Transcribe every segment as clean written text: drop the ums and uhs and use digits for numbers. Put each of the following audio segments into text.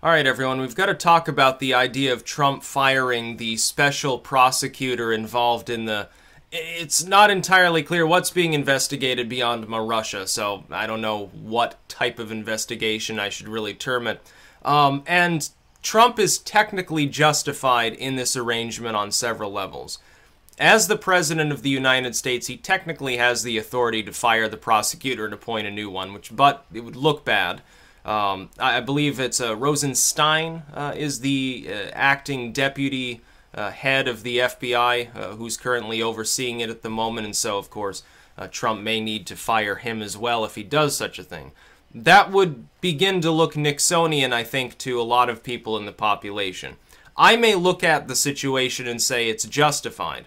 All right, everyone, we've got to talk about the idea of Trump firing the special prosecutor involved in the... It's not entirely clear what's being investigated beyond Russia, so I don't know what type of investigation I should really term it. And Trump is technically justified in this arrangement on several levels. As the President of the United States, he technically has the authority to fire the prosecutor and appoint a new one, but it would look bad. I believe it's Rosenstein is the acting deputy head of the FBI who's currently overseeing it at the moment, and so, of course, Trump may need to fire him as well if he does such a thing. That would begin to look Nixonian, I think, to a lot of people in the population. I may look at the situation and say it's justified,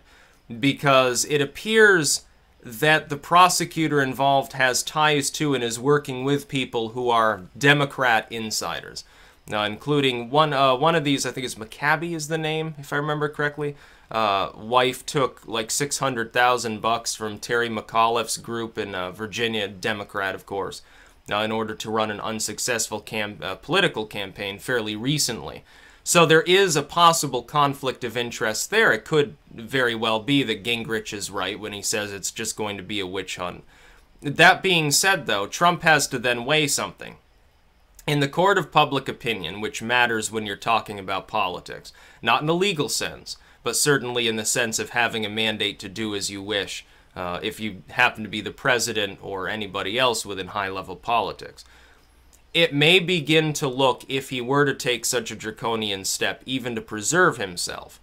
because it appears that the prosecutor involved has ties to and is working with people who are Democrat insiders, including one of these. I think it's McCabe is the name, if I remember correctly. Wife took like $600,000 from Terry McAuliffe's group in Virginia, Democrat, of course, in order to run an unsuccessful political campaign fairly recently. So there is a possible conflict of interest there. It could very well be that Gingrich is right when he says it's just going to be a witch hunt. That being said, though, Trump has to then weigh something. In the court of public opinion, which matters when you're talking about politics, not in a legal sense, but certainly in the sense of having a mandate to do as you wish, if you happen to be the president or anybody else within high-level politics. It may begin to look, if he were to take such a draconian step, even to preserve himself,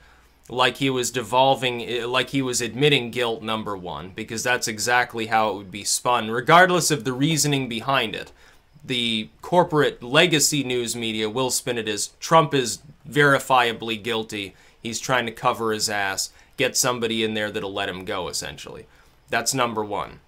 like he was like he was admitting guilt, number one, because that's exactly how it would be spun, regardless of the reasoning behind it. The corporate legacy news media will spin it as Trump is verifiably guilty, he's trying to cover his ass, get somebody in there that'll let him go, essentially. That's number one.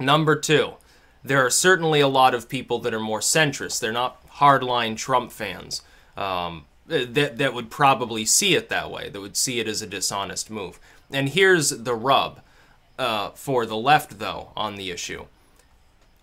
Number two. There are certainly a lot of people that are more centrist. They're not hardline Trump fans that would probably see it that way, that would see it as a dishonest move. And here's the rub for the left, though, on the issue.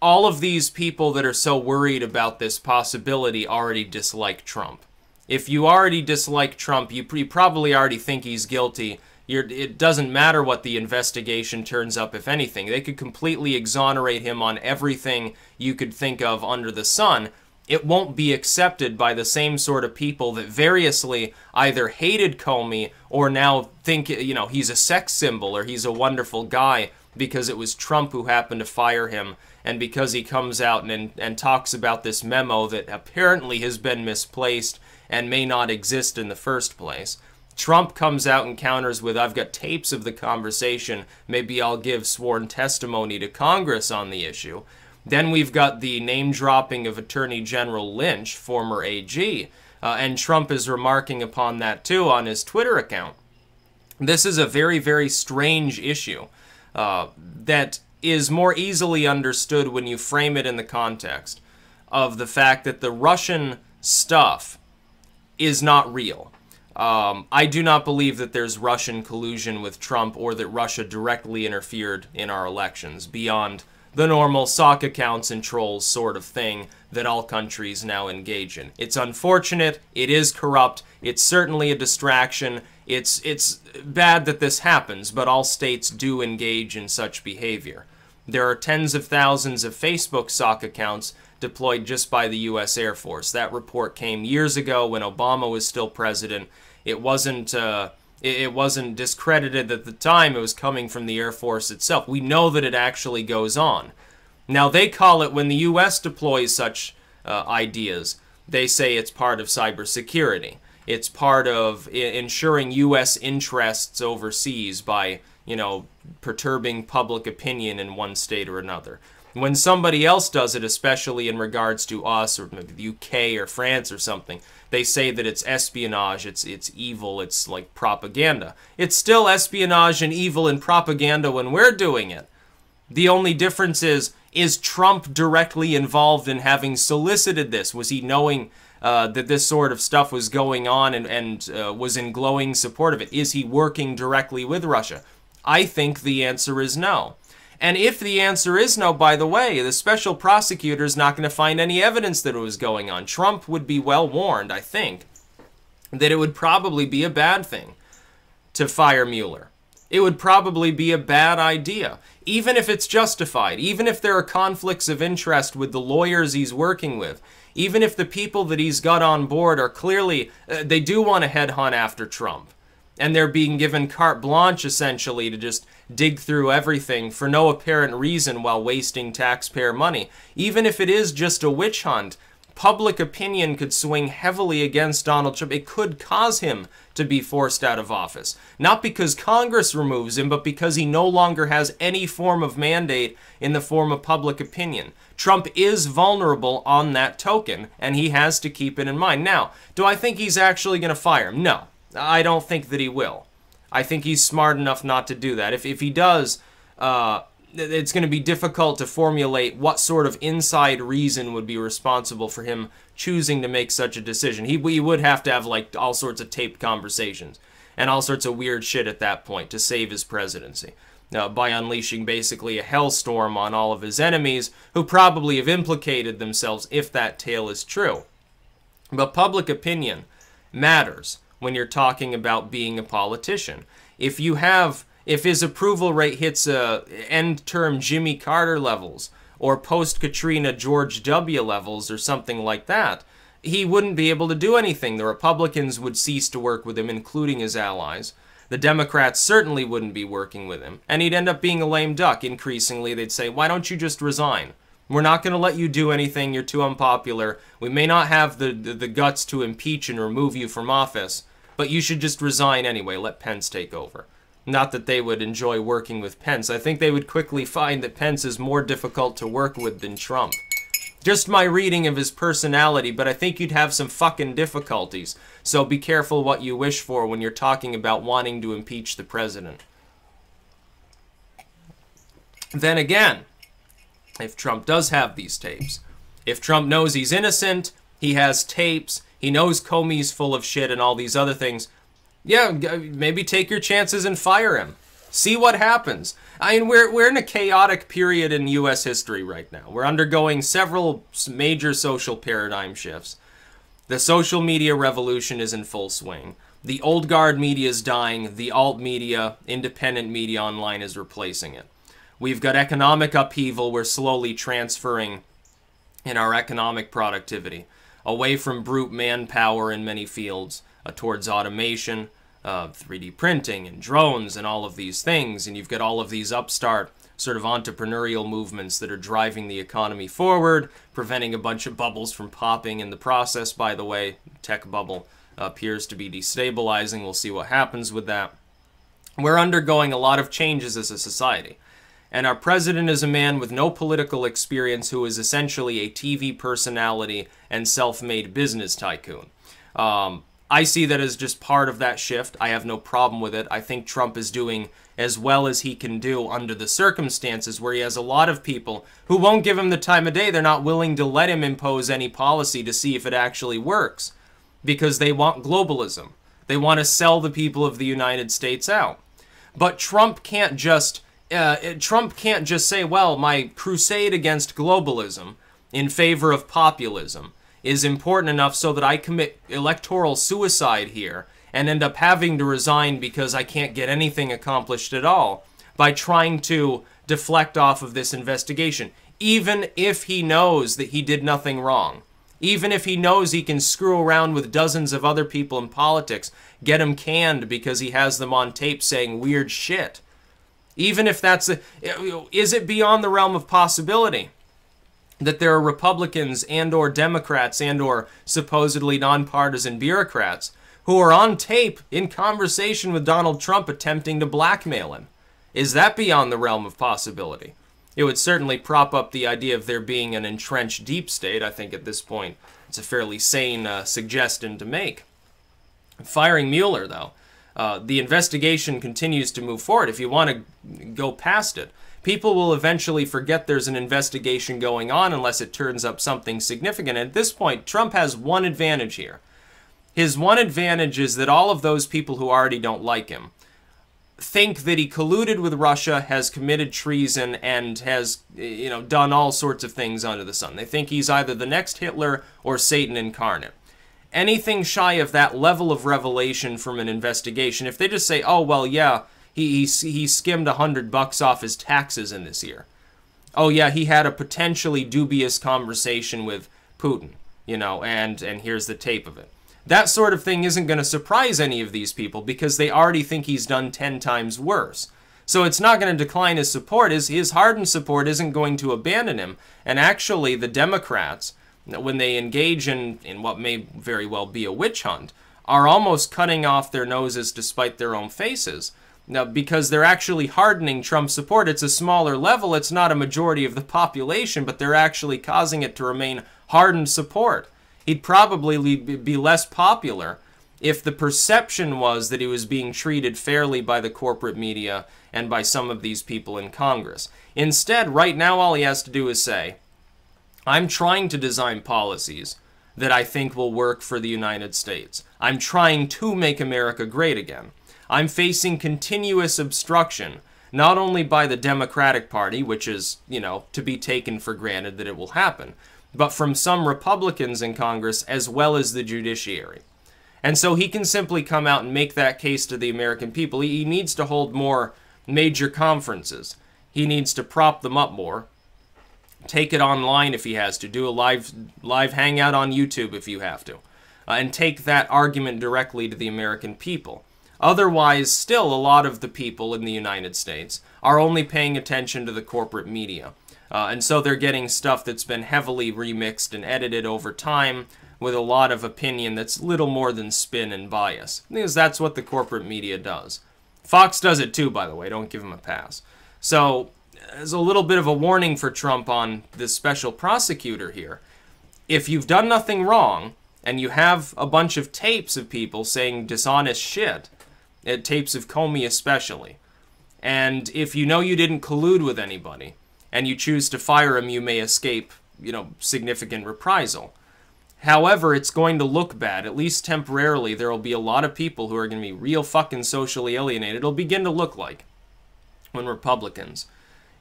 All of these people that are so worried about this possibility already dislike Trump. If you already dislike Trump, you probably already think he's guilty. It doesn't matter what the investigation turns up, if anything. They could completely exonerate him on everything you could think of under the sun. It won't be accepted by the same sort of people that variously either hated Comey or now think, he's a sex symbol or he's a wonderful guy because it was Trump who happened to fire him and because he comes out and talks about this memo that apparently has been misplaced and may not exist in the first place. Trump comes out and counters with, I've got tapes of the conversation, maybe I'll give sworn testimony to Congress on the issue. Then we've got the name-dropping of Attorney General Lynch, former AG, and Trump is remarking upon that too on his Twitter account. This is a very, very strange issue that is more easily understood when you frame it in the context of the fact that the Russian stuff is not real. I do not believe that there's Russian collusion with Trump or that Russia directly interfered in our elections beyond the normal sock accounts and trolls sort of thing that all countries now engage in. It's unfortunate, it is corrupt, it's certainly a distraction, it's bad that this happens, but all states do engage in such behavior. There are tens of thousands of Facebook sock accounts deployed just by the U.S. Air Force. That report came years ago when Obama was still president. It wasn't discredited at the time. It was coming from the Air Force itself. We know that it actually goes on. Now, they call it, when the U.S. deploys such ideas, they say it's part of cybersecurity. It's part of ensuring U.S. interests overseas by, perturbing public opinion in one state or another. When somebody else does it, especially in regards to us or maybe the UK or France or something, they say that it's espionage, it's evil, it's like propaganda. It's still espionage and evil and propaganda when we're doing it. The only difference is Trump directly involved in having solicited this? Was he knowing that this sort of stuff was going on and was in glowing support of it? Is he working directly with Russia? I think the answer is no. And if the answer is no, by the way, the special prosecutor is not going to find any evidence that it was going on. Trump would be well warned, I think, that it would probably be a bad thing to fire Mueller. It would probably be a bad idea, even if it's justified, even if there are conflicts of interest with the lawyers he's working with, even if the people that he's got on board are clearly, they do want to headhunt after Trump. And they're being given carte blanche, essentially, to just dig through everything for no apparent reason while wasting taxpayer money. Even if it is just a witch hunt, public opinion could swing heavily against Donald Trump. It could cause him to be forced out of office. Not because Congress removes him, but because he no longer has any form of mandate in the form of public opinion. Trump is vulnerable on that token, and he has to keep it in mind. Now, do I think he's actually going to fire him? No. I don't think that he will. I think he's smart enough not to do that. If he does, it's going to be difficult to formulate what sort of inside reason would be responsible for him choosing to make such a decision. He would have to have like all sorts of taped conversations and all sorts of weird shit at that point to save his presidency. By unleashing basically a hellstorm on all of his enemies who probably have implicated themselves if that tale is true. But public opinion matters when you're talking about being a politician. If his approval rate hits end-term Jimmy Carter levels or post-Katrina George W. levels or something like that, he wouldn't be able to do anything. The Republicans would cease to work with him, including his allies. The Democrats certainly wouldn't be working with him. And he'd end up being a lame duck. Increasingly, they'd say, why don't you just resign? We're not going to let you do anything. You're too unpopular. We may not have the guts to impeach and remove you from office, but you should just resign anyway. Let Pence take over. Not that they would enjoy working with Pence. I think they would quickly find that Pence is more difficult to work with than Trump. Just my reading of his personality, but I think you'd have some fucking difficulties. So be careful what you wish for when you're talking about wanting to impeach the president. Then again, if Trump does have these tapes, if Trump knows he's innocent, he has tapes, he knows Comey's full of shit and all these other things, yeah, maybe take your chances and fire him. See what happens. I mean, we're in a chaotic period in U.S. history right now. We're undergoing several major social paradigm shifts. The social media revolution is in full swing. The old guard media is dying. The alt media, independent media online is replacing it. We've got economic upheaval. We're slowly transferring in our economic productivity away from brute manpower in many fields towards automation, 3D printing and drones and all of these things. And you've got all of these upstart sort of entrepreneurial movements that are driving the economy forward, preventing a bunch of bubbles from popping in the process, by the way. Tech bubble appears to be destabilizing. We'll see what happens with that. We're undergoing a lot of changes as a society. And our president is a man with no political experience who is essentially a TV personality and self-made business tycoon. I see that as just part of that shift. I have no problem with it. I think Trump is doing as well as he can do under the circumstances where he has a lot of people who won't give him the time of day. They're not willing to let him impose any policy to see if it actually works because they want globalism. They want to sell the people of the United States out. But Trump can't just say, well, my crusade against globalism in favor of populism is important enough so that I commit electoral suicide here and end up having to resign because I can't get anything accomplished at all by trying to deflect off of this investigation, even if he knows that he did nothing wrong. Even if he knows he can screw around with dozens of other people in politics, get them canned because he has them on tape saying weird shit. Even if that's is it beyond the realm of possibility that there are Republicans and or Democrats and or supposedly nonpartisan bureaucrats who are on tape in conversation with Donald Trump attempting to blackmail him? Is that beyond the realm of possibility? It would certainly prop up the idea of there being an entrenched deep state. I think at this point it's a fairly sane suggestion to make. Firing Mueller, though, the investigation continues to move forward. If you want to go past it, people will eventually forget there's an investigation going on unless it turns up something significant. At this point, Trump has one advantage here. His one advantage is that all of those people who already don't like him think that he colluded with Russia, has committed treason, and has, done all sorts of things under the sun. They think he's either the next Hitler or Satan incarnate. Anything shy of that level of revelation from an investigation, if they just say, oh, well, yeah, he skimmed $100 off his taxes in this year. Oh, yeah, he had a potentially dubious conversation with Putin, and here's the tape of it. That sort of thing isn't going to surprise any of these people because they already think he's done 10 times worse. So it's not going to decline his support. His hardened support isn't going to abandon him. And actually, the Democrats, when they engage in what may very well be a witch hunt, are almost cutting off their noses to spite their own faces. Now, because they're actually hardening Trump's support. It's a smaller level. It's not a majority of the population, but they're actually causing it to remain hardened support. He'd probably be less popular if the perception was that he was being treated fairly by the corporate media and by some of these people in Congress. Instead, right now, all he has to do is say, I'm trying to design policies that I think will work for the United States. I'm trying to make America great again. I'm facing continuous obstruction, not only by the Democratic Party, which is, to be taken for granted that it will happen, but from some Republicans in Congress as well as the judiciary. And so he can simply come out and make that case to the American people. He needs to hold more major conferences. He needs to prop them up more. Take it online if he has to. Do a live hangout on YouTube if you have to. And take that argument directly to the American people. Otherwise, still, a lot of the people in the United States are only paying attention to the corporate media. And so they're getting stuff that's been heavily remixed and edited over time with a lot of opinion that's little more than spin and bias. Because that's what the corporate media does. Fox does it too, by the way. Don't give him a pass. So, there's a little bit of a warning for Trump on this special prosecutor here. If you've done nothing wrong, and you have a bunch of tapes of people saying dishonest shit, tapes of Comey especially, and if you know you didn't collude with anybody, and you choose to fire him, you may escape, significant reprisal. However, it's going to look bad. At least temporarily, there will be a lot of people who are going to be real fucking socially alienated. It'll begin to look like when Republicans,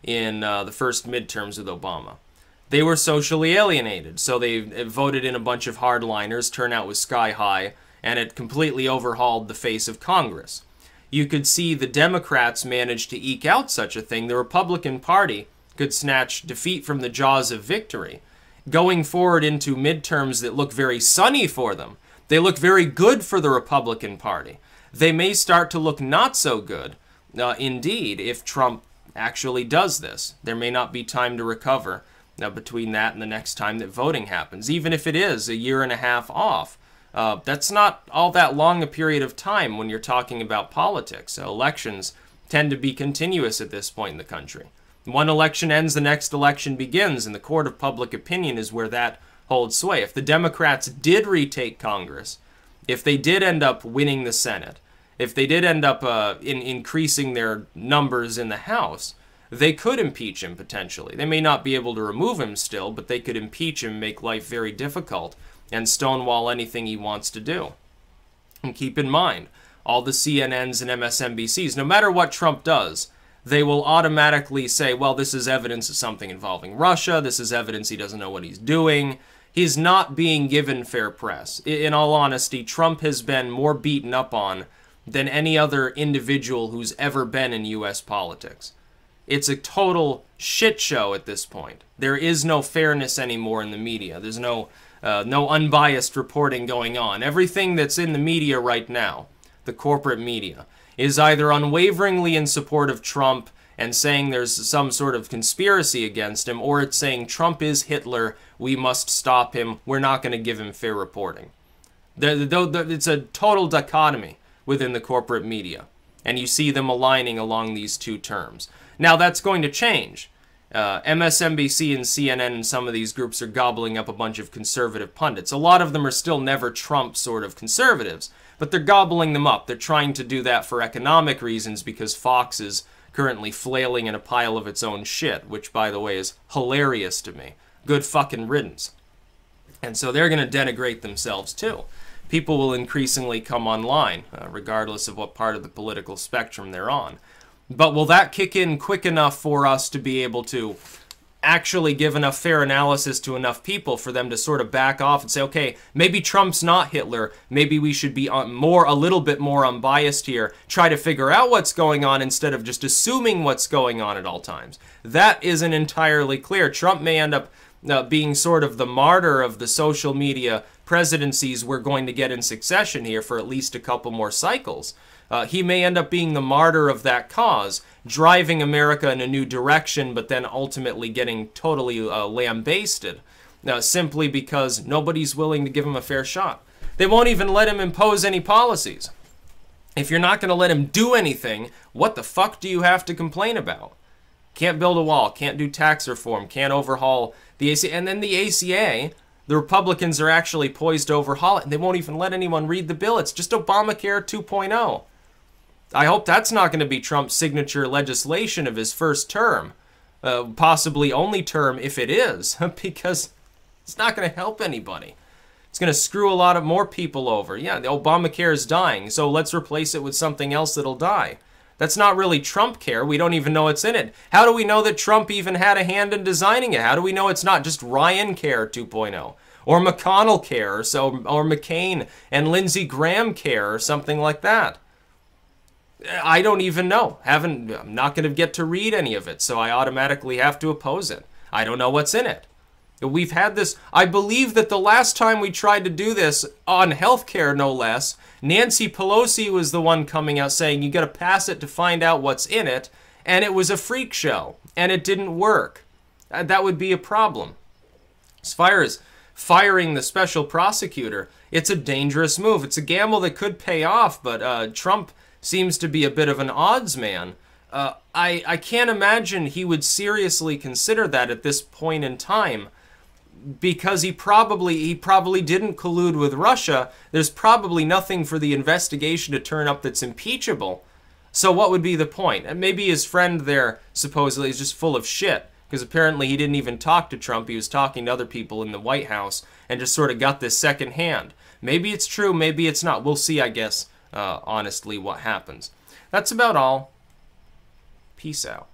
in the first midterms with Obama, they were socially alienated. So they voted in a bunch of hardliners, turnout was sky high, and it completely overhauled the face of Congress. You could see the Democrats managed to eke out such a thing. The Republican Party could snatch defeat from the jaws of victory, going forward into midterms that look very sunny for them. They look very good for the Republican Party. They may start to look not so good, indeed, if Trump actually does this. There may not be time to recover between that and the next time that voting happens, even if it is a year and a half off. That's not all that long a period of time when you're talking about politics. Elections tend to be continuous at this point in the country. One election ends, the next election begins, and the court of public opinion is where that holds sway. If the Democrats did retake Congress, if they did end up winning the Senate, if they did end up increasing their numbers in the House, they could impeach him potentially. They may not be able to remove him still, but they could impeach him, make life very difficult, and stonewall anything he wants to do. And keep in mind, all the CNNs and MSNBCs, no matter what Trump does, they will automatically say, well, this is evidence of something involving Russia, this is evidence he doesn't know what he's doing. He's not being given fair press. In all honesty, Trump has been more beaten up on than any other individual who's ever been in U.S. politics. It's a total shit show at this point. There is no fairness anymore in the media. There's no unbiased reporting going on. Everything that's in the media right now, the corporate media, is either unwaveringly in support of Trump and saying there's some sort of conspiracy against him, or it's saying Trump is Hitler, we must stop him, we're not going to give him fair reporting. It's a total dichotomy within the corporate media, and you see them aligning along these two terms. Now, that's going to change. MSNBC and CNN and some of these groups are gobbling up a bunch of conservative pundits. A lot of them are still never Trump sort of conservatives, but they're gobbling them up. They're trying to do that for economic reasons because Fox is currently flailing in a pile of its own shit, which, by the way, is hilarious to me. Good fucking riddance. And so they're going to denigrate themselves, too. people will increasingly come online, regardless of what part of the political spectrum they're on. But will that kick in quick enough for us to be able to actually give enough fair analysis to enough people for them to sort of back off and say, okay, maybe Trump's not Hitler, maybe we should be a little bit more unbiased here, try to figure out what's going on instead of just assuming what's going on at all times? That isn't entirely clear. Trump may end up being sort of the martyr of the social media presidencies we're going to get in succession here for at least a couple more cycles. He may end up being the martyr of that cause, driving America in a new direction, but then ultimately getting totally lambasted, simply because nobody's willing to give him a fair shot. They won't even let him impose any policies. If you're not going to let him do anything, what the fuck do you have to complain about? Can't build a wall, can't do tax reform, can't overhaul the ACA. And then the ACA, the Republicans are actually poised to overhaul it, and they won't even let anyone read the bill. It's just Obamacare 2.0. I hope that's not going to be Trump's signature legislation of his first term. Possibly only term if it is, because it's not going to help anybody. It's going to screw a lot of more people over. Yeah, the Obamacare is dying, so let's replace it with something else that'll die. That's not really Trump care. We don't even know it's in it. How do we know that Trump even had a hand in designing it? How do we know it's not just Ryan Care 2.0? Or McConnell Care, or McCain and Lindsey Graham Care, or something like that? I don't even know. I'm not going to get to read any of it, so I automatically have to oppose it. I don't know what's in it. We've had this. I believe that the last time we tried to do this on healthcare, no less, Nancy Pelosi was the one coming out saying you got to pass it to find out what's in it, and it was a freak show, and it didn't work. That would be a problem. As far as firing the special prosecutor, it's a dangerous move. It's a gamble that could pay off, but Trump seems to be a bit of an odds man. I can't imagine he would seriously consider that at this point in time, because he probably didn't collude with Russia. There's probably nothing for the investigation to turn up that's impeachable. So what would be the point? And maybe his friend there supposedly is just full of shit, because apparently he didn't even talk to Trump. He was talking to other people in the White House and just sort of got this second hand. Maybe it's true, maybe it's not. We'll see, I guess. Honestly, what happens. That's about all. Peace out.